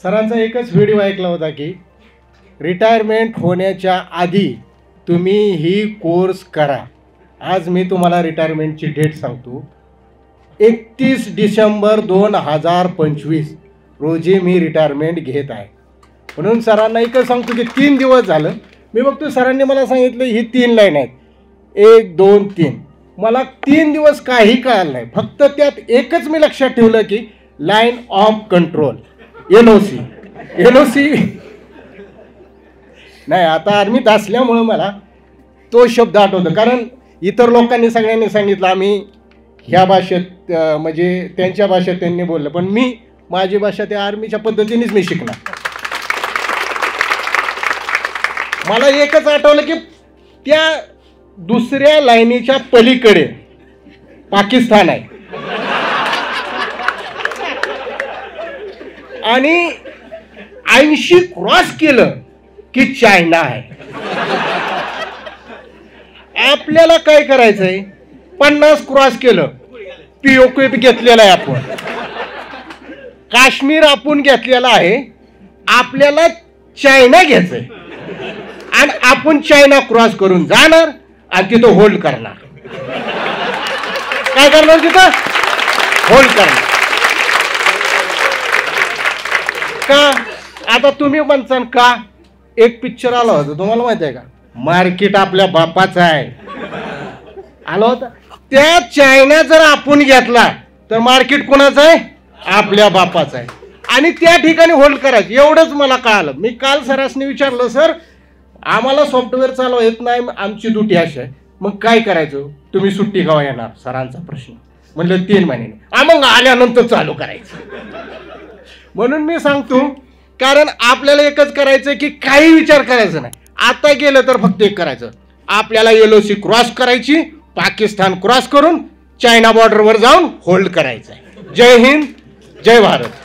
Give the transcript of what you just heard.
सरांचा एकच व्हिडिओ ऐकला होता की रिटायरमेंट होण्याच्या आधी तुम्ही ही कोर्स करा. आज मी तुम्हाला रिटायरमेंटची डेट सांगतो. 31 डिसेंबर 2025 रोजी मी रिटायरमेंट घेत आहे. म्हणून सरांना एकच सांगतो की 3 दिवस झालं मी बघतो सरांनी मला सांगितलं ही 3 लाईन आहेत, 1 2 3. मला 3 दिवस काही कळलं नाही. फक्त त्यात एकच मी लक्षात ठेवलं की लाईन ऑफ कंट्रोल, LOC. नाही, आता आर्मीत असल्यामुळं मला तो शब्द आठवतो, कारण इतर लोकांनी सगळ्यांनी सांगितलं आम्ही ह्या भाषेत म्हणजे त्यांच्या भाषेत त्यांनी बोललं, पण मी माझी भाषा त्या आर्मीच्या पद्धतीनेच मी शिकणार. मला एकच आठवलं की त्या दुसऱ्या लाईनीच्या पलीकडे पाकिस्तान आहे आणि 80 क्रॉस केलं की चायना आहे. आपल्याला काय करायचंय, 50 क्रॉस केलं POK घेतलेला आहे आपण, काश्मीर आपण घेतलेला आहे, आपल्याला चायना घ्यायचंय आणि आपण चायना क्रॉस करून जाणार आणि तिथं होल्ड करणार. काय करणार तिथं? होल्ड करणार. का? आता तुम्ही म्हणसान का? एक पिक्चर आला होता, तुम्हाला माहिती आहे का, मार्केट आपल्या बापाचं आहे, आला होता. त्या चायना जर आपण घेतला तर मार्केट कोणाचं आहे? आपल्या बापाचं आहे. आणि त्या ठिकाणी होल्ड करायचं, एवढंच मला कळालं. मी काल सरासनी विचारलं, सर आम्हाला सॉफ्टवेअर चालवा येत नाही, आमची ड्युटी अशी आहे, मग काय करायचं? तुम्ही सुट्टी केव्हा येणार? सरांचा प्रश्न. म्हणलं 3 महिने. मग आल्यानंतर चालू करायचं. म्हणून मी सांगतो, कारण आपल्याला एकच करायचं की काही विचार करायचं नाही. आता गेलं तर फक्त एक करायचं, आपल्याला LOC क्रॉस करायची, पाकिस्तान क्रॉस करून चायना बॉर्डरवर जाऊन होल्ड करायचं आहे. जय हिंद, जय भारत.